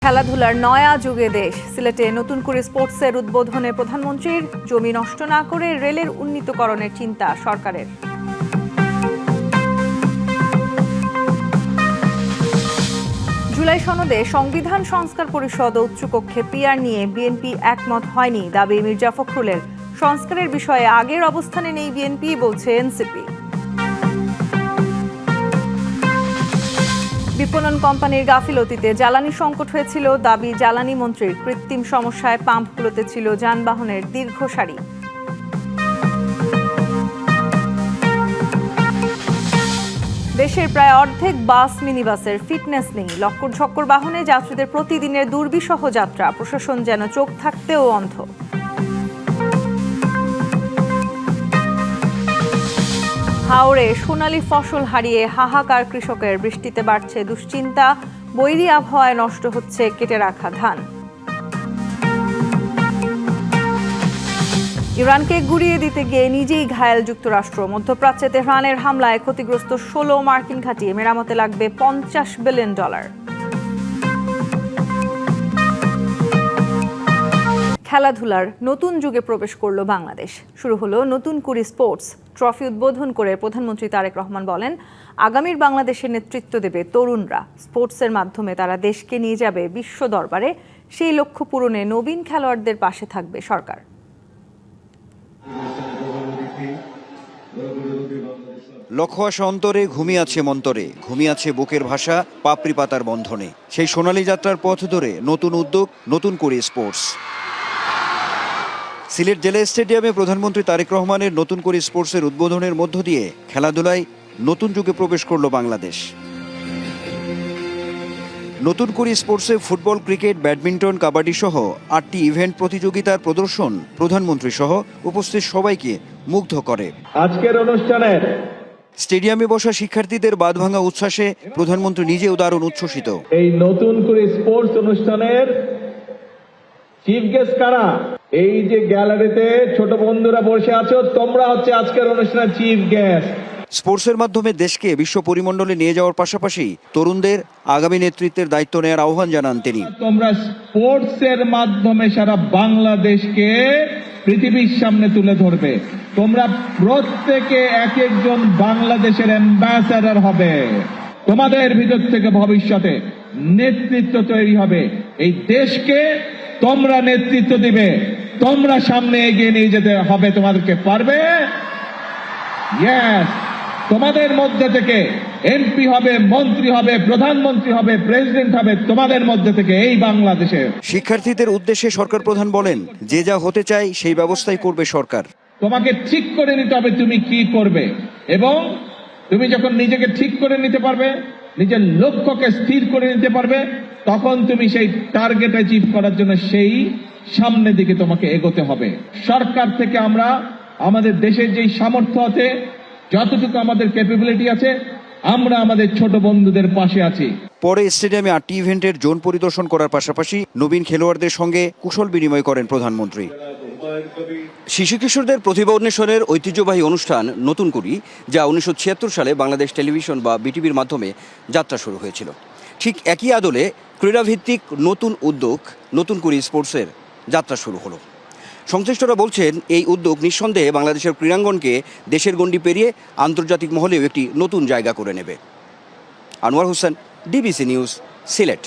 খেলাধুলার নয়া যুগে দেশ। সিলেটে নতুন করে স্পোর্টসের উদ্বোধনে প্রধানমন্ত্রীর জমি নষ্ট না করে রেলের উন্নীতকরণের চিন্তা সরকারের। জুলাই সনদে সংবিধান সংস্কার পরিষদ ও উচ্চকক্ষে পিআর নিয়ে বিএনপি একমত হয়নি, দাবি মির্জা ফখরুলের। সংস্কারের বিষয়ে আগের অবস্থানে নেই বিএনপি, বলছে এনসিপি। বিপণন কোম্পানির গাফিলতিতে জ্বালানি সংকট হয়েছিল, দাবি জ্বালানি মন্ত্রীর। কৃত্রিম সমস্যায় পাম্পগুলোতে ছিল যানবাহনের দীর্ঘ সারি। দেশের প্রায় অর্ধেক বাস মিনিবাসের ফিটনেস নেই। লক্কর ঝক্কর বাহনে যাত্রীদের প্রতিদিনের দুর্বিষহ যাত্রা, প্রশাসন যেন চোখ থাকতেও অন্ধ। হাওড়ে সোনালী ফসল হারিয়ে হাহাকার কৃষকের। বৃষ্টিতে বাড়ছে দুশ্চিন্তা, বৈরী আবহাওয়ায় নষ্ট হচ্ছে কেটে রাখা ধান। ইরানকে গুড়িয়ে দিতে গিয়ে নিজেই ঘায়েল যুক্তরাষ্ট্র। মধ্যপ্রাচ্যে তেহরানের হামলায় ক্ষতিগ্রস্ত 16 মার্কিন ঘাঁটি, মেরামতে লাগবে $50 বিলিয়ন। খেলাধুলার নতুন যুগে প্রবেশ করল বাংলাদেশ। শুরু হলো নতুন কুড়ি স্পোর্টস ট্রফি। উদ্বোধন করে প্রধানমন্ত্রী তারেক রহমান বলেন, আগামীর বাংলাদেশের নেতৃত্ব দেবে তরুণরা। স্পোর্টসের মাধ্যমে তারা দেশকে নিয়ে যাবে বিশ্ব দরবারে। সেই লক্ষ্য পূরণে নবীন খেলোয়াড়দের পাশে থাকবে সরকার। লক্ষ্য আসা অন্তরে, ঘুমিয়ে আছে মন্তরে, ঘুমিয়ে আছে বুকের ভাষা পাপড়ি পাতার বন্ধনে। সেই সোনালী যাত্রার পথ ধরে নতুন উদ্যোগ, নতুন করে স্পোর্টস। সিলেট জেলা স্টেডিয়ামে প্রধানমন্ত্রী তারেক রহমানের নতুন করে স্পোর্টসের উদ্বোধনের মধ্য দিয়ে খেলাধুলায় নতুন যুগে প্রবেশ করল বাংলাদেশ। নতুন করে স্পোর্টসে ফুটবল, ক্রিকেট, ব্যাডমিন্টন, কাবাডি সহ 8টি ইভেন্ট প্রতিযোগিতার প্রদর্শন প্রধানমন্ত্রী সহ উপস্থিত সবাইকে মুগ্ধ করে। আজকের অনুষ্ঠানের স্টেডিয়ামে বসা শিক্ষার্থীদের বাঁধভাঙা উচ্ছ্বাসে প্রধানমন্ত্রী নিজেও দারুণ উচ্ছ্বসিত। এই নতুন করে স্পোর্টস অনুষ্ঠানের চিফ গেস্ট কারা? এই যে গ্যালারিতে ছোট বন্ধুরা বসে আছো, তোমরা হচ্ছে আজকের অনুষ্ঠানের চিফ গেস্ট। স্পোর্টসের মাধ্যমে দেশকে বিশ্ব পরিমণ্ডলে নিয়ে যাওয়ার পাশাপাশি তরুণদের আগামী নেতৃত্বের দায়িত্ব নেওয়ার আহ্বান জানান তিনি। তোমরা স্পোর্টসের মাধ্যমে সারা বাংলাদেশকে পৃথিবীর সামনে তুলে ধরবে। তোমরা প্রত্যেকে এক একজন বাংলাদেশের অ্যাম্বাসাডর হবে। তোমাদের ভিতর থেকে ভবিষ্যতে নেতৃত্ব তৈরি হবে। এই দেশকে তোমরা নেতৃত্ব দিবে, তোমরা সামনে এগিয়ে নিয়ে যেতে হবে। তোমাদেরকে পারবে। ইয়েস, তোমাদের মধ্যে থেকে এমপি হবে, মন্ত্রী হবে, প্রধানমন্ত্রী হবে, প্রেসিডেন্ট হবে তোমাদের মধ্যে থেকে এই বাংলাদেশে। শিক্ষার্থীদের উদ্দেশ্যে সরকার প্রধান বলেন, যে যা হতে চায় সেই ব্যবস্থাই করবে সরকার। তোমাকে ঠিক করে নিতে হবে তুমি কি করবে, এবং তুমি যখন নিজেকে ঠিক করে নিতে পারবে, নিজের লক্ষ্যকে স্থির করে নিতে পারবে, তখন তুমি সেই টার্গেট অ্যাচিভ করার জন্য সেই সামনের দিকে তোমাকে এগোতে হবে। সরকার থেকে আমরা আমাদের দেশের যেই সামর্থ্য আছে, যতটুকু আমাদের ক্যাপাবিলিটি আছে, আমরা আমাদের ছোট বন্ধুদের পাশে আছি। পরে স্টেডিয়ামে 8টি ইভেন্টের জোন পরিদর্শন করার পাশাপাশি নবীন খেলোয়াড়দের সঙ্গে কুশল বিনিময় করেন প্রধানমন্ত্রী। শিশু কিশোরদের প্রতিভা অন্বেষণের ঐতিহ্যবাহী অনুষ্ঠান নতুন কুড়ি, যা 1976 সালে বাংলাদেশ টেলিভিশন বা বিটিভির মাধ্যমে যাত্রা শুরু হয়েছিল, ঠিক একই আদলে ক্রীড়াভিত্তিক নতুন উদ্যোগ নতুন কুড়ি স্পোর্টসের যাত্রা শুরু হলো। সংশ্লিষ্টরা বলছেন, এই উদ্যোগ নিঃসন্দেহে বাংলাদেশের ক্রীড়াঙ্গনকে দেশের গণ্ডি পেরিয়ে আন্তর্জাতিক মহলেও একটি নতুন জায়গা করে নেবে। Anwar Hossain, DBC news, Sylhet.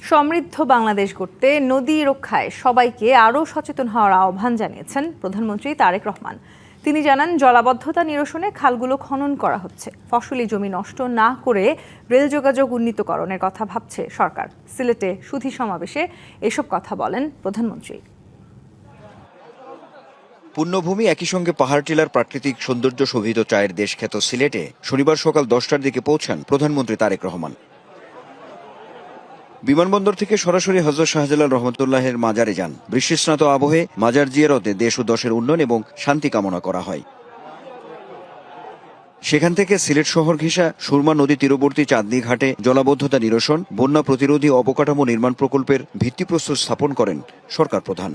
সমৃদ্ধ বাংলাদেশ গড়তে নদী রক্ষায় সবাইকে আরও সচেতন হওয়ার আহ্বান জানিয়েছেন প্রধানমন্ত্রী তারেক রহমান। তিনি জানান, জলাবদ্ধতা নিরসনে খালগুলো খনন করা হচ্ছে। ফসলি জমি নষ্ট না করে রেল যোগাযোগ উন্নীতকরণের কথা ভাবছে সরকার। সিলেটে সুধী সমাবেশে এসব কথা বলেন প্রধানমন্ত্রী। পুণ্যভূমি, একই সঙ্গে পাহাড় টিলার প্রাকৃতিক সৌন্দর্য শোভিত চায়ের দেশ খ্যাত সিলেটে শনিবার সকাল 10টার দিকে পৌঁছান প্রধানমন্ত্রী তারেক রহমান। বিমানবন্দর থেকে সরাসরি হযরত শাহজালাল রহমতুল্লাহের মাজারে যান। বৃষ্টিস্নাত আবহে মাজার জিয়ারতে দেশ ও দশের উন্নয়ন এবং শান্তি কামনা করা হয়। সেখান থেকে সিলেট শহর ঘেঁষা সুরমা নদী তীরবর্তী চাঁদনী ঘাটে জলাবদ্ধতা নিরসন, বন্যা প্রতিরোধী অবকাঠামো নির্মাণ প্রকল্পের ভিত্তিপ্রস্তর স্থাপন করেন সরকার প্রধান।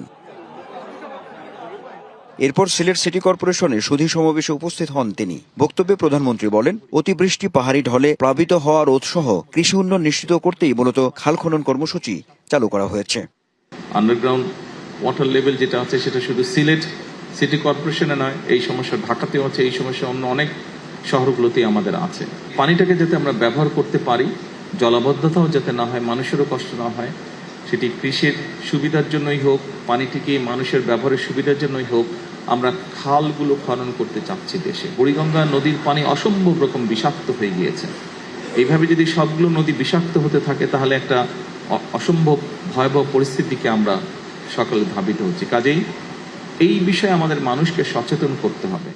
এরপর সিলেট সিটি কর্পোরেশনে সুধী সমাবেশে উপস্থিত হন তিনি। বক্তব্যে প্রধানমন্ত্রী বলেন, অতিবৃষ্টি, পাহাড়ি ঢলে প্লাবিত হওয়া রোধ সহ কৃষি উন্নয়ন নিশ্চিত করতেই মূলত খাল খনন কর্মসূচি চালু করা হয়েছে। আন্ডারগ্রাউন্ড ওয়াটার লেভেল যেটা আছে সেটা শুধু সিলেট সিটি কর্পোরেশনে নয়, এই সমস্যা ঢাকাতেও আছে, এই সমস্যা অন্য অনেক শহরগুলোতেই আমাদের আছে। পানিটাকে যাতে আমরা ব্যবহার করতে পারি, জলাবদ্ধতাও যাতে না হয়, মানুষেরও কষ্ট না হয়, সেটি কৃষির সুবিধার জন্যই হোক, পানিটিকে মানুষের ব্যবহারের সুবিধার জন্যই হোক, আমরা খালগুলো খনন করতে চাচ্ছি দেশে। বুড়িগঙ্গা নদীর পানি অসম্ভব রকম বিষাক্ত হয়ে গিয়েছে। এইভাবে যদি সবগুলো নদী বিষাক্ত হতে থাকে তাহলে একটা অসম্ভব ভয়াবহ পরিস্থিতিকে আমরা সকলে ধাবিত হচ্ছি। কাজেই এই বিষয়ে আমাদের মানুষকে সচেতন করতে হবে।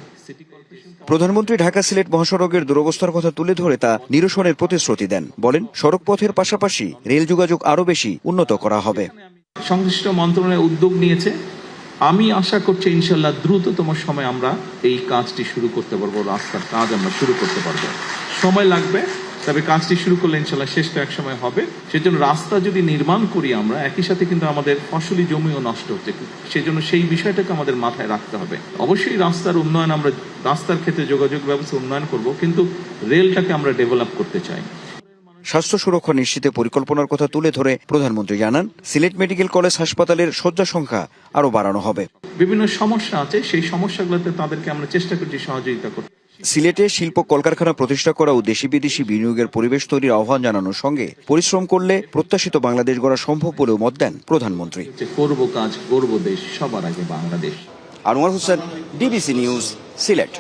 প্রধানমন্ত্রী ঢাকা সিলেট মহাসড়কের দুরবস্থার কথা তুলে ধরে তা নিরসনের প্রতিশ্রুতি দেন। বলেন, সড়ক পথের পাশাপাশি রেল যোগাযোগ আরো বেশি উন্নত করা হবে। সংশ্লিষ্ট মন্ত্রণালয় উদ্যোগ নিয়েছে, আমি আশা করছি ইনশাল্লাহ দ্রুততম সময় আমরা এই কাজটি শুরু করতে পারবো, রাস্তার কাজ আমরা শুরু করতে পারবো। সময় লাগবে, তবে কাজটি শুরু করলে ইনশাল্লাহ শেষটা এক সময় হবে। সেজন্য রাস্তা যদি নির্মাণ করি আমরা, একই সাথে কিন্তু আমাদের ফসলি জমিও নষ্ট হচ্ছে, সেজন্য সেই বিষয়টাকে আমাদের মাথায় রাখতে হবে। অবশ্যই রাস্তার উন্নয়ন, আমরা রাস্তার ক্ষেত্রে যোগাযোগ ব্যবস্থা উন্নয়ন করব, কিন্তু রেলটাকে আমরা ডেভেলপ করতে চাই। স্বাস্থ্য সুরক্ষা নিশ্চিতে পরিকল্পনার কথা তুলে ধরে প্রধানমন্ত্রী জানান, সিলেট মেডিকেল কলেজ হাসপাতালের শয্যা সংখ্যা আরো বাড়ানো হবে। বিভিন্ন সমস্যা আছে, সেই সমস্যাগুলোতে তাদেরকে আমরা চেষ্টা করছি সহযোগিতা করতে। সিলেটে শিল্প কলকারখানা প্রতিষ্ঠা করা ও দেশি বিদেশি বিনিয়োগের পরিবেশ তৈরির আহ্বান জানানোর সঙ্গে পরিশ্রম করলে প্রত্যাশিত বাংলাদেশ গড়া সম্ভব বলেও মত দেন প্রধানমন্ত্রী। করব কাজ, করব দেশ, সবার আগে বাংলাদেশ। Anwar Hossain, DBC news, Sylhet.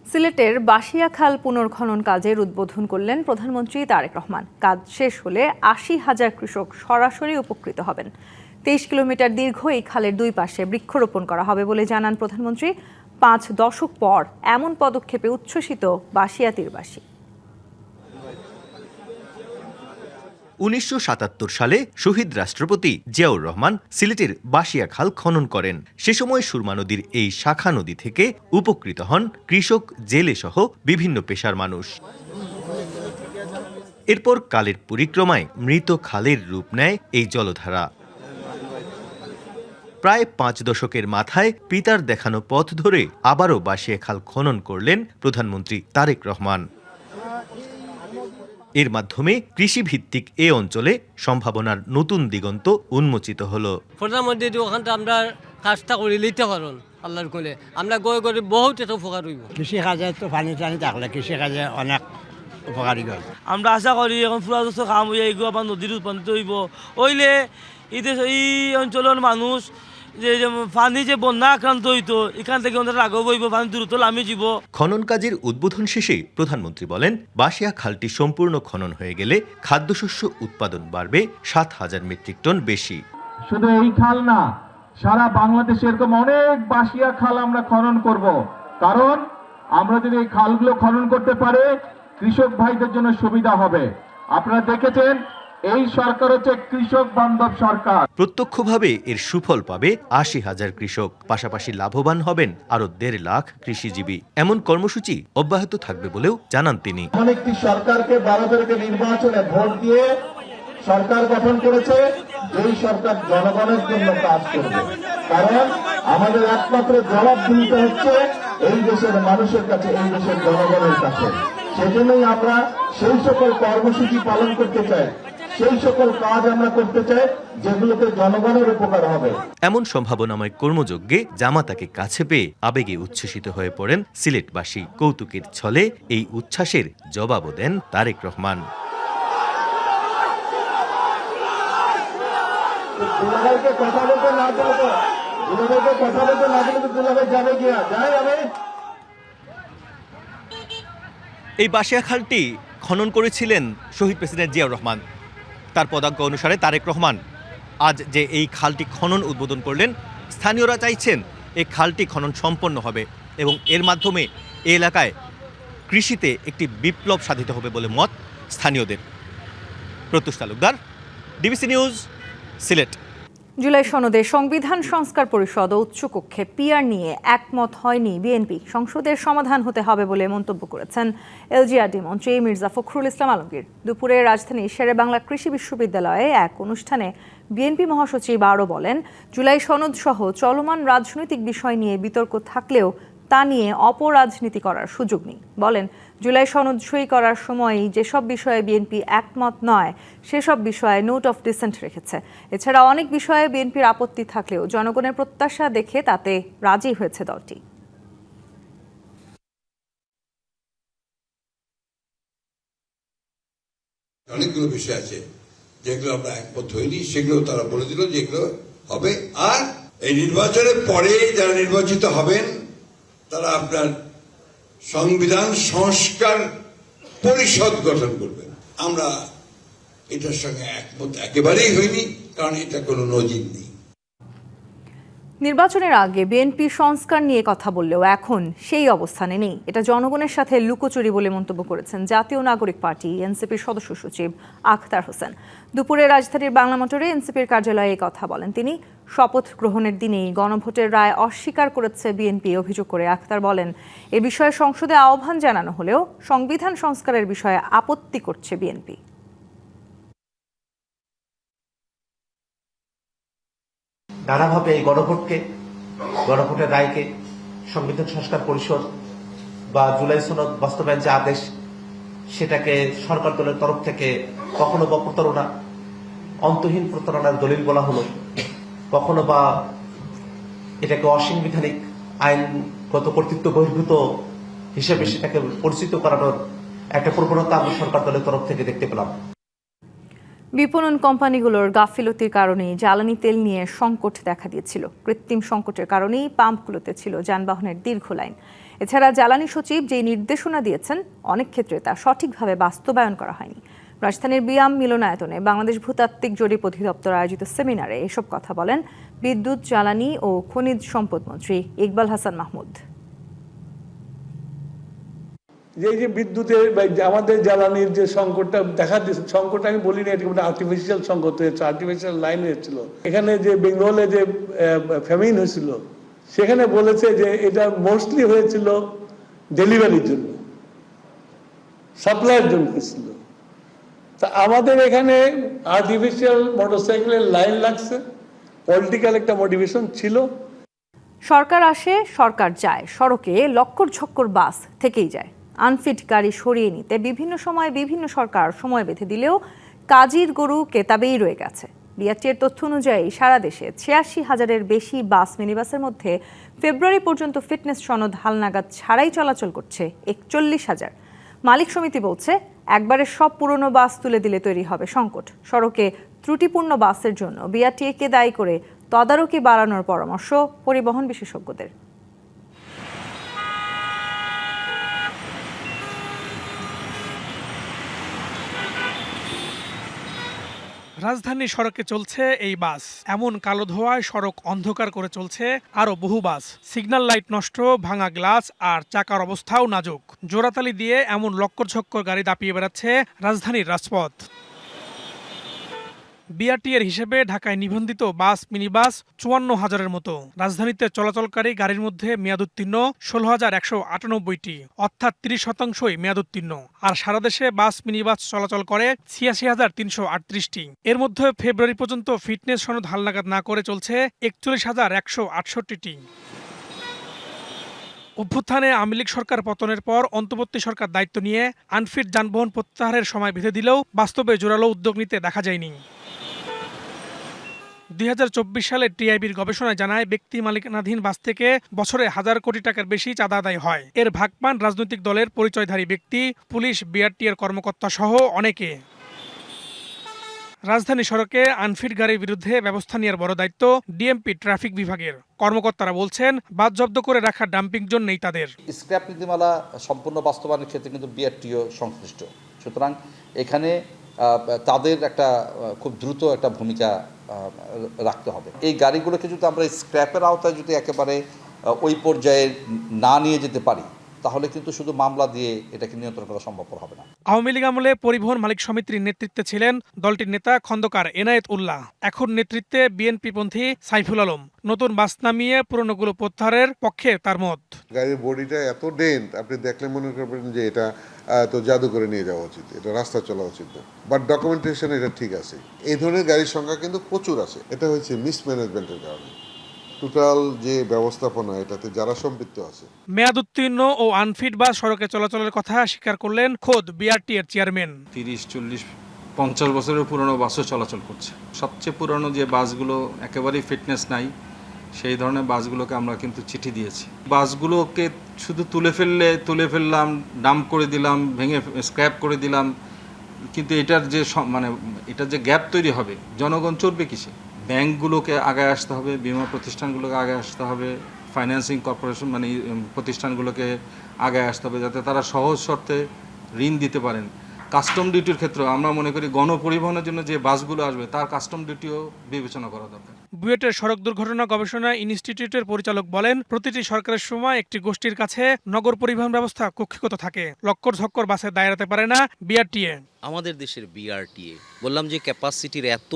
সিলেটের বাসিয়া খাল পুনর্খনন কাজের উদ্বোধন করলেন প্রধানমন্ত্রী তারেক রহমান। কাজ শেষ হলে ৮০,০০০ কৃষক সরাসরি উপকৃত হবেন। ২৩ কিলোমিটার দীর্ঘ এই খালের দুই পাশে বৃক্ষরোপণ করা হবে বলে জানান প্রধানমন্ত্রী। ৫ দশক পর এমন পদক্ষেপে উচ্ছ্বসিত বাসিয়া তীরবাসী। ১৯৭৭ সালে শহীদ রাষ্ট্রপতি জিয়াউর রহমান সিলেটের বাসিয়া খাল খনন করেন। সে সময় সুরমা নদীর এই শাখা নদী থেকে উপকৃত হন কৃষক, জেলে সহ বিভিন্ন পেশার মানুষ। এরপর কালের পরিক্রমায় মৃত খালের রূপ নেয় এই জলধারা। প্রায় ৫ দশকের মাথায় পিতার দেখানো পথ ধরে আবারও বাসিয়া খাল খনন করলেন প্রধানমন্ত্রী তারেক রহমান। এর মাধ্যমে কৃষিভিত্তিক এ অঞ্চলে সম্ভাবনার নতুন দিগন্ত উন্মোচিত হলো। প্রধানমন্ত্রী ওখানটা আমরা কাজটা করে নিতে পারুন, আল্লাহর কোলে আমরা গৈ করে বহুত এটা উপকার হইব। কৃষি কাজে তো পানি টানি থাকলে কৃষি কাজে অনেক উপকারী হয়। আমরা আশা করি এখন পুরা যত কাম হয়ে এইগো আবার নদীর রূপান্তরিত হইব, হইলে এই অঞ্চলের মানুষ যে পানি যে বন্যা আক্রান্ত হইতো, এখান থেকে ওদের রাগব হইব, পানি দ্রুত নামি যাব। খনন কাজের উদ্বোধন শেষে প্রধানমন্ত্রী বলেন, বাসিয়া খালটি সম্পূর্ণ খনন হয়ে গেলে খাদ্যশস্য উৎপাদন বাড়বে ৭,০০০ মেট্রিক টন বেশি। শুধু এই খাল না, সারা বাংলাদেশে এরকম অনেক বাসিয়া খাল আমরা খনন করব, কারণ আমরা যদি এই খালগুলো খনন করতে পারে কৃষক ভাইদের জন্য সুবিধা হবে। আপনারা দেখেছেন এই সরকার হচ্ছে কৃষক বান্ধব সরকার। প্রত্যক্ষভাবে এর সুফল পাবে ৮০,০০০ কৃষক, পাশাপাশি লাভবান হবেন আরো ১.৫ লাখ কৃষিজীবী। এমন কর্মসূচি অব্যাহত থাকবে বলেও জানান তিনি। একটি সরকারকে ১২ তারিখে নির্বাচনে ভোট দিয়ে সরকার গঠন করেছে, যেই সরকার জনগণের জন্য কাজ করবে, কারণ আমাদের একমাত্র জবাবদিহিতা হচ্ছে এই দেশের মানুষের কাছে, এই দেশের জনগণের কাছে। সেজন্যই আমরা সেই সকল কর্মসূচি পালন করতে চাই, সেই সকল কাজ আমরা করতে চাই যেগুলোতে জনগণের উপকার হবে। এমন সম্ভাবনাময় কর্মযজ্ঞে জামাতাকে কাছে পেয়ে আবেগে উচ্ছ্বসিত হয়ে পড়েন সিলেটবাসী। কৌতুকের ছলে এই উচ্ছ্বাসের জবাবও দেন তারেক রহমান। এই বাসিয়া খালটি খনন করেছিলেন শহীদ প্রেসিডেন্ট জিয়াউর রহমান। তার পদাঙ্ক অনুসারে তারেক রহমান আজ যে এই খালটি খনন উদ্বোধন করলেন, স্থানীয়রা চাইছেন এই খালটি খনন সম্পন্ন হবে এবং এর মাধ্যমে এই এলাকায় কৃষিতে একটি বিপ্লব সাধিত হবে বলে মত স্থানীয়দের। Pratyush Talukdar, DBC news, Sylhet. জুলাই সনদে সংবিধান সংস্কার পরিষদ ও উচ্চকক্ষে পিআর নিয়ে একমত হয়নি বিএনপি। সংসদের সমাধান হতে হবে বলে মন্তব্য করেছেন এলজিআরডি মন্ত্রী মির্জা ফখরুল ইসলাম আলমগীর। দুপুরে রাজধানীর শেরেবাংলা কৃষি বিশ্ববিদ্যালয়ে এক অনুষ্ঠানে বিএনপি মহাসচিব আরও বলেন, জুলাই সনদ সহ চলমান রাজনৈতিক বিষয় নিয়ে বিতর্ক থাকলেও তা নিয়ে অপরাজনীতি করার সুযোগ নেই। বলেন, জুলাই সনদ সই করার সময়ই যেসব বিষয়ে বিএনপি একমত নয় সেসব বিষয়ে নোট অফ ডিসেন্ট রেখেছে। এছাড়া অনেক বিষয়ে বিএনপির আপত্তি থাকলেও জনগণের প্রত্যাশা দেখে তাতে রাজি হয়েছে দলটি। অনেকগুলো বিষয় আছে যেগুলো আমরা একমত হইনি, সেগুলো তারা বলে দিল যেগুলো হবে। আর এই নির্বাচনের পরে যারা নির্বাচিত হবেন তারা আপনার সংবিধান সংস্কার পরিষদ গঠন করবেন। আমরা এটার সঙ্গে একমত একেবারেই হইনি, কারণ এটা কোনো নজির নেই। নির্বাচনের আগে বিএনপি সংস্কার নিয়ে কথা বললেও এখন সেই অবস্থানে নেই। এটা জনগণের সাথে লুকোচুরি বলে মন্তব্য করেছেন জাতীয় নাগরিক পার্টি এনসিপির সদস্য সচিব আখতার হোসেন। দুপুরে রাজধানীর বাংলা মোটরে এনসিপির কার্যালয়ে এই কথা বলেন তিনি। শপথ গ্রহণের দিনেই গণভোটের রায় অস্বীকার করেছে বিএনপি অভিযোগ করে আখতার বলেন, এ বিষয়ে সংসদে আহ্বান জানানো হলেও সংবিধান সংস্কারের বিষয়ে আপত্তি করছে বিএনপি। নানাভাবে এই গণভোটের রায়কে সংবিধান সংস্কার পরিষদ বা জুলাই সনদ বাস্তবায়ন যে আদেশ, সেটাকে সরকার দলের তরফ থেকে কখনো বা প্রতারণা, অন্তহীন প্রতারণার দলিল বলা হলো, কখনো বা এটাকে অসাংবিধানিক আইনগত কর্তৃত্ব বহির্ভূত হিসেবে সেটাকে পরিচিত করানোর একটা প্রবণতা আমরা সরকার দলের তরফ থেকে দেখতে পেলাম। বিপণন কোম্পানিগুলোর গাফিলতির কারণেই জ্বালানি তেল নিয়ে সংকট দেখা দিয়েছিল। কৃত্রিম সংকটের কারণেই পাম্পগুলোতে ছিল যানবাহনের দীর্ঘ লাইন। এছাড়া জ্বালানি সচিব যেই নির্দেশনা দিয়েছেন অনেক ক্ষেত্রে তা সঠিকভাবে বাস্তবায়ন করা হয়নি। রাজধানীর বিয়াম মিলনায়তনে বাংলাদেশ ভূতাত্ত্বিক জরিপ অধিদপ্তর আয়োজিত সেমিনারে এসব কথা বলেন বিদ্যুৎ, জ্বালানি ও খনিজ সম্পদ মন্ত্রী ইকবাল হাসান মাহমুদ। যে বিদ্যুতের আমাদের জ্বালানির যে সংকটটা দেখা দিচ্ছে, সংকটটা আমি বলি না, এটা আর্টিফিশিয়াল সংকট হয়েছে, আর্টিফিশিয়াল লাইন হয়েছিল। এখানে যে বেঙ্গলে যে ফ্যামিন হয়েছিল, সেখানে বলেছে যে এটা মোস্টলি হয়েছিল ডেলিভারির জন্য, সাপ্লাইয়ের জন্য হয়েছিল। তা আমাদের এখানে আর্টিফিশিয়াল মোটরসাইকেলের লাইন লাগছে, পলিটিক্যাল একটা মোটিভেশন ছিল। সরকার আসে, সরকার যায়, সড়কে লক্কর ঝক্কর বাস থেকেই যায়। আনফিট গাড়ি সরিয়ে নিতে বিভিন্ন সময় বিভিন্ন সরকার সময় বেঁধে দিলেও কাজীর গরু কেতাবেই রয়ে গেছে। বিআরটিএর তথ্য অনুযায়ী সারা দেশে ৮৬,০০০-এর বেশি বাস মিনিবাসের মধ্যে ফেব্রুয়ারি পর্যন্ত ফিটনেস সনদ হালনাগাদ ছাড়াই চলাচল করছে ৪১,০০০। মালিক সমিতি বলছে, একবারে সব পুরনো বাস তুলে দিলে তৈরি হবে সংকট। সড়কে ত্রুটিপূর্ণ বাসের জন্য বিআরটিএকে দায়ী করে তদারকি বাড়ানোর পরামর্শ পরিবহন বিশেষজ্ঞদের। রাজধানী সড়কে চলছে এই বাস। এমন কালো ধোঁয়ায় সড়ক অন্ধকার করে চলছে আরো বহু বাস। সিগন্যাল লাইট নষ্ট, ভাঙা গ্লাস আর চাকার অবস্থাও নাজুক। জোড়াতালি দিয়ে এমন লক্কর ঝক্কর গাড়ি দাপিয়ে বেড়াচ্ছে রাজধানীর রাজপথ। বিআরটিএর হিসেবে ঢাকায় নিবন্ধিত বাস মিনিবাস ৫৪,০০০-এর মতো। রাজধানীতে চলাচলকারী গাড়ির মধ্যে মেয়াদোত্তীর্ণ ১৬,১৯৮টি, অর্থাৎ ৩০%ই মেয়াদোত্তীর্ণ। আর সারা দেশে বাস মিনিবাস চলাচল করে ৮৬,৩৩৮টি। এর মধ্যে ফেব্রুয়ারি পর্যন্ত ফিটনেস সনদ হালনাগাদ না করে চলছে ৪১,১৬৮টি। অভ্যুত্থানে আওয়ামী লীগ সরকার পতনের পর অন্তর্বর্তী সরকার দায়িত্ব নিয়ে আনফিট যানবাহন প্রত্যাহারের সময় বেঁধে দিলেও বাস্তবে জোরালো উদ্যোগ নিতে দেখা যায়নি। ২০২৪ সালে টিআইবির গবেষণায় জানায়, ব্যক্তি মালিকানাধীন বাস থেকে বছরে ১,০০০ কোটি টাকার বেশি চাঁদা আদায় হয়। এর ভাগ পান রাজনৈতিক দলের পরিচয়ধারী ব্যক্তি, পুলিশ, বিআরটিএর কর্মকর্তা সহ অনেকে। রাজধানী সড়কে আনফিট গাড়ির বিরুদ্ধে ব্যবস্থা নেওয়ার বড় দায়িত্ব ডিএমপি ট্রাফিক বিভাগের। কর্মকর্তারা বলছেন, বাস জব্দ করে রাখা ডাম্পিং জোন নেই তাদের। স্ক্র্যাপ নীতিমালা সম্পূর্ণ বাস্তবায়নের ক্ষেত্রে কিন্তু বিআরটিও সংশ্লিষ্ট, সুতরাং এখানে তাদের একটা খুব দ্রুত একটা ভূমিকা রাখতে হবে। এই গাড়িগুলোকে যদি আমরা স্ক্র্যাপের আওতায় যদি একেবারে ওই পর্যায়ে না নিয়ে যেতে পারি, তাহলে কিন্তু শুধু মামলা দিয়ে এটাকে নিয়ন্ত্রণ করা সম্ভবপর হবে না। আওয়ামী লীগ আমলে পরিবহন মালিক সমিতির নেতৃত্বে ছিলেন দলটির নেতা খন্দকার এনায়েত উল্লাহ, এখন নেতৃত্বে বিএনপিপন্থী সাইফুল আলম। নতুন বাস নামিয়ে পুরনোগুলো প্রত্যাহারের পক্ষে তার মত। গাড়ির বডিটা এত ডেন্ট, আপনি দেখলে মনে করবেন যে এটা তো জাদু করে নিয়ে যাওয়া উচিত, এটা রাস্তা চলা উচিত না, বাট ডকুমেন্টেশন এটা ঠিক আছে। এই ধরনের গাড়ির সংখ্যা কিন্তু প্রচুর আছে। এটা হচ্ছে মিসম্যানেজমেন্টের কারণে। টোটাল যে ব্যবস্থাপনা এটাতে যারা সম্পৃক্ত আছে। মেয়াদ উত্তীর্ণ ও আনফিট বাস সড়কে চলাচলের কথা স্বীকার করলেন খোদ বিআরটি এর চেয়ারম্যান। 30, 40, 50 বছরের পুরনো বাসও চলাচল করছে। সবচেয়ে পুরনো যে বাসগুলো একেবারেই ফিটনেস নাই, সেই ধরনের বাসগুলোকে আমরা কিন্তু চিঠি দিয়েছি। বাসগুলোকে শুধু তুলে ফেললাম, ডাম্প করে দিলাম, ভেঙে স্ক্র্যাপ করে দিলাম, কিন্তু এটার যে গ্যাপ তৈরি হবে, জনগণ চলবে কিসে? ব্যাংকগুলোকে আগায় আসতে হবে, বীমা প্রতিষ্ঠানগুলোকে আগায় আসতে হবে, ফাইন্যান্সিং কর্পোরেশন প্রতিষ্ঠানগুলোকে আগায় আসতে হবে, যাতে তারা সহজ শর্তে ঋণ দিতে পারেন। কাস্টম ডিউটির ক্ষেত্রে আমরা মনে করি গণপরিবহনের জন্য যে বাসগুলো আসবে তার কাস্টম ডিউটিও বিবেচনা করা দরকার। বুয়েটের সড়ক দুর্ঘটনা গবেষণা ইনস্টিটিউটের পরিচালক বলেন, প্রতিটি সরকারের সময় একটি গোষ্ঠীর কাছে নগর পরিবহন ব্যবস্থা কক্ষিগত থাকে। লক্কর ঝক্কর বাসে দায় এড়াতে পারে না বিআরটিএ। আমাদের দেশের বিআরটিএ বললাম যে ক্যাপাসিটির এত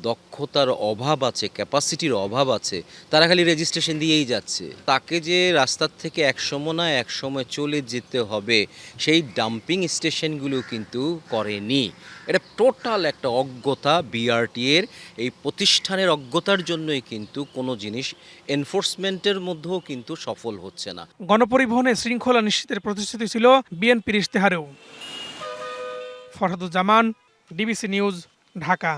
দক্ষতার অভাব আছে, ক্যাপাসিটির অভাব আছে, তারা খালি রেজিস্ট্রেশন দিয়েই যাচ্ছে। তাকে যে রাস্তার থেকে একসময় না একসময় চলে যেতে হবে, সেই ডাম্পিং স্টেশনগুলো কিন্তু করেনি। এটা টোটাল একটা অজ্ঞতা বিআরটিএর। এই প্রতিষ্ঠানের অজ্ঞতার জন্যই কিন্তু কোনো জিনিস এনফোর্সমেন্টের মধ্যেও কিন্তু সফল হচ্ছে না। গণপরিবহনে শৃঙ্খলা নিশ্চিতের প্রতিশ্রুতি ছিল বিএনপির ইশতেহারেও। Farhaduzzaman, DBC news, Dhaka.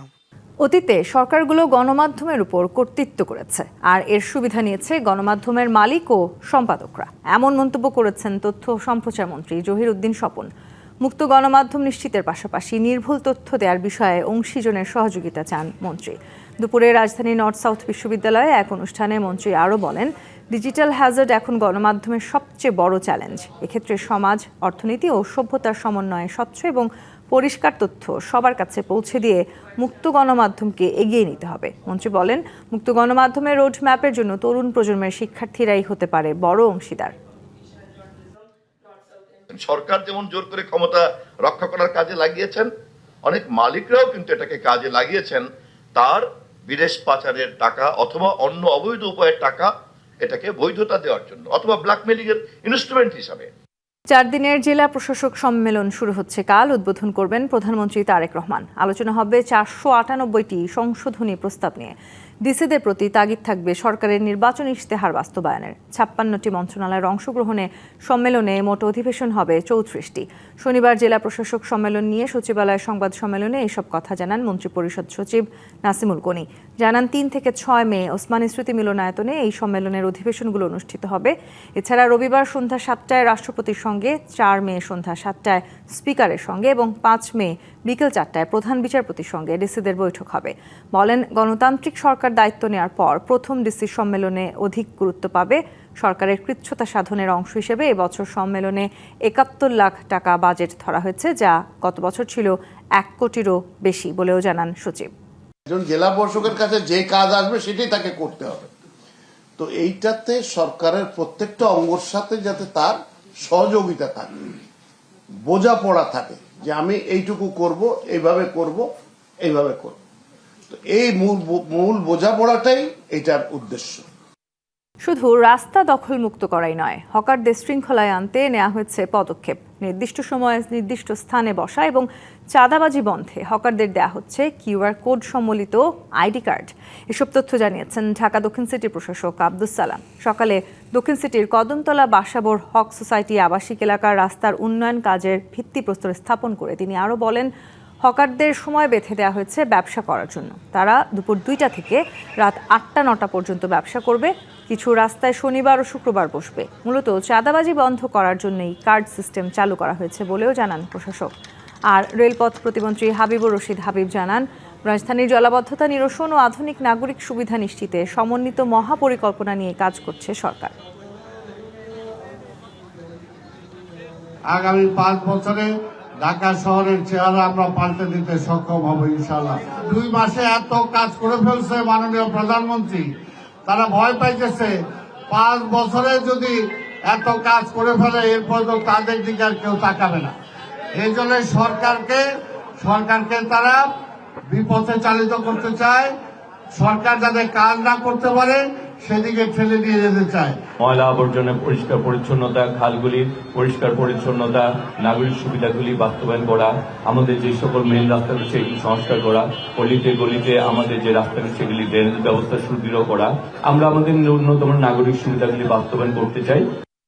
অতীতে সরকারগুলো গণমাধ্যমের উপর কর্তৃত্ব করেছে, আর এর সুবিধা নিয়েছে গণমাধ্যমের মালিক ও সম্পাদকরা। এমন মন্তব্য করেছেন তথ্য ও সম্প্রচার মন্ত্রী জহির উদ্দিন স্বপন। মুক্ত গণমাধ্যম নিশ্চিতের পাশাপাশি নির্ভুল তথ্য দেওয়ার বিষয়ে অংশীজনের সহযোগিতা চান মন্ত্রী। দুপুরে রাজধানীর নর্থ সাউথ বিশ্ববিদ্যালয়ে এক অনুষ্ঠানে মন্ত্রী আরও বলেন, ডিজিটাল হ্যাজার্ড এখন গণমাধ্যমের সবচেয়ে বড় চ্যালেঞ্জ। এক্ষেত্রে সমাজ, অর্থনীতি ও সভ্যতার সমন্বয়ে স্বচ্ছ এবং পরিষ্কার তথ্য সবার কাছে পৌঁছে দিয়ে মুক্ত গণমাধ্যমকে এগিয়ে নিতে হবে। মন্ত্রী বলেন, মুক্ত গণমাধ্যমের রোডম্যাপের জন্য তরুণ প্রজন্মের শিক্ষার্থীরাই হতে পারে বড় অংশীদার। সরকার যেমন জোর করে ক্ষমতা রক্ষা করার কাজে লাগিয়েছেন, অনেক মালিকরাও কিন্তু এটাকে কাজে লাগিয়েছেন তার বিদেশ পাচারের টাকা অথবা অন্য অবৈধ উপায়ের টাকা এটাকে বৈধতা দেওয়ার জন্য, অথবা ব্ল্যাকমেলিং এর ইনস্ট্রুমেন্ট হিসাবে। 4 দিনের জেলা প্রশাসক সম্মেলন শুরু হচ্ছে কাল। উদ্বোধন করবেন প্রধানমন্ত্রী তারেক রহমান। আলোচনা হবে 498টি সংশোধনী প্রস্তাব নিয়ে। ডিসিদের প্রতি তাগিদ থাকবে সরকারের নির্বাচনী ইশতেহার বাস্তবায়নের। 56টি মন্ত্রণালয়ের অংশগ্রহণে সম্মেলনে মোট অধিবেশন হবে 34টি। শনিবার জেলা প্রশাসক সম্মেলন নিয়ে সচিবালয়ের সংবাদ সম্মেলনে এসব কথা জানান মন্ত্রিপরিষদ সচিব নাসিমুল গনি। জানান 3 থেকে 6 মে ওসমানী স্মৃতি মিলনায়তনে এই সম্মেলনের অধিবেশনগুলো অনুষ্ঠিত হবে। এছাড়া রবিবার সন্ধ্যা 7টায় রাষ্ট্রপতির সঙ্গে, 4 মে সন্ধ্যা 7টায় স্পিকারের সঙ্গে এবং 5 মে বিকেল 4টায় প্রধান বিচারপতির সঙ্গে ডিসিদের বৈঠক হবে। বলেন, গণতান্ত্রিক সরকার দায়িত্ব নেওয়ার পর প্রথম ডিসি সম্মেলনে অধিক গুরুত্ব পাবে। সরকারের কৃচ্ছ্রতা সাধনের অংশ হিসেবে এবছর সম্মেলনে 71 লাখ টাকা বাজেট ধরা হয়েছে, যা গত বছর ছিল 1 কোটিরও বেশি বলেও জানান সচিব। একজন জেলা প্রশাসকের কাছে যে কাজ আসবে সেটাই তাকে করতে হবে। তো এইটাতে সরকারের প্রত্যেকটা অঙ্গর সাথে যাতে তার সহযোগিতা থাকে, বোঝাপড়া থাকে, যে আমি এইটুকু করব, এইভাবে করব, এইভাবে করব। তো এই মূল বোঝাপড়াটাই এটার উদ্দেশ্য। শুধু রাস্তা দখলমুক্ত করাই নয়, হকারদের শৃঙ্খলায় আনতে নেওয়া হয়েছে পদক্ষেপ। নির্দিষ্ট সময়ে নির্দিষ্ট স্থানে বসা এবং চাঁদাবাজি বন্ধে হকারদের দেয়া হচ্ছে কিউআর কোড সম্বলিত আইডি কার্ড। এসব তথ্য জানিয়েছেন ঢাকা দক্ষিণ সিটির প্রশাসক আব্দুস সালাম। সকালে দক্ষিণ সিটির কদমতলা বাসাবোর হক সোসাইটি আবাসিক এলাকার রাস্তার উন্নয়ন কাজের ভিত্তিপ্রস্তর স্থাপন করে তিনি আরও বলেন, হকারদের সময় বেঁধে দেওয়া হয়েছে ব্যবসা করার জন্য। তারা দুপুর 2টা থেকে রাত 8টা-9টা পর্যন্ত ব্যবসা করবে। কিছু রাস্তায় শনিবার ও শুক্রবার বসবে। মূলত চাঁদাবাজি বন্ধ করার জন্যই কার্ড সিস্টেম চালু করা হয়েছে বলেও জানান প্রশাসক। আর রেলপথ প্রতিমন্ত্রী হাবিবুর রশিদ হাবিব জানান, রাজধানীর জলাবদ্ধতা নিরসন ও আধুনিক নাগরিক সুবিধা নিশ্চিতে সমন্বিত মহাপরিকল্পনা নিয়ে কাজ করছে সরকার। আগামী 5 বছরে ঢাকা শহরের চেহারা আমরা পাল্টে দিতে সক্ষম হব ইনশাআল্লাহ। 2 মাসে এত কাজ করে ফেলছে মাননীয় প্রধানমন্ত্রী, তারা ভয় পাইতেছে 5 বছরে যদি এত কাজ করে ফেলে, এরপর তো তাদের দিকে আর কেউ তাকাবে না। এই জন্য সরকারকে তারা বিপথে চালিত করতে চায়। সরকার যাতে কাজ না করতে পারে সেদিকে ঠেলে দিয়ে যেতে চায়। ময়লা আবর্জনা পরিষ্কার পরিচ্ছন্নতা, খালগুলির পরিষ্কার পরিচ্ছন্নতা, নাগরিক সুবিধাগুলি বাস্তবায়ন করা, আমাদের যে সকল মেইন রাস্তা রয়েছে এগুলি সংস্কার করা, অলিতে গলিতে আমাদের যে রাস্তা রয়েছে সেগুলি ড্রেনেজ ব্যবস্থা সুদৃঢ় করা, আমরা আমাদের ন্যূনতম নাগরিক সুবিধাগুলি বাস্তবায়ন করতে চাই।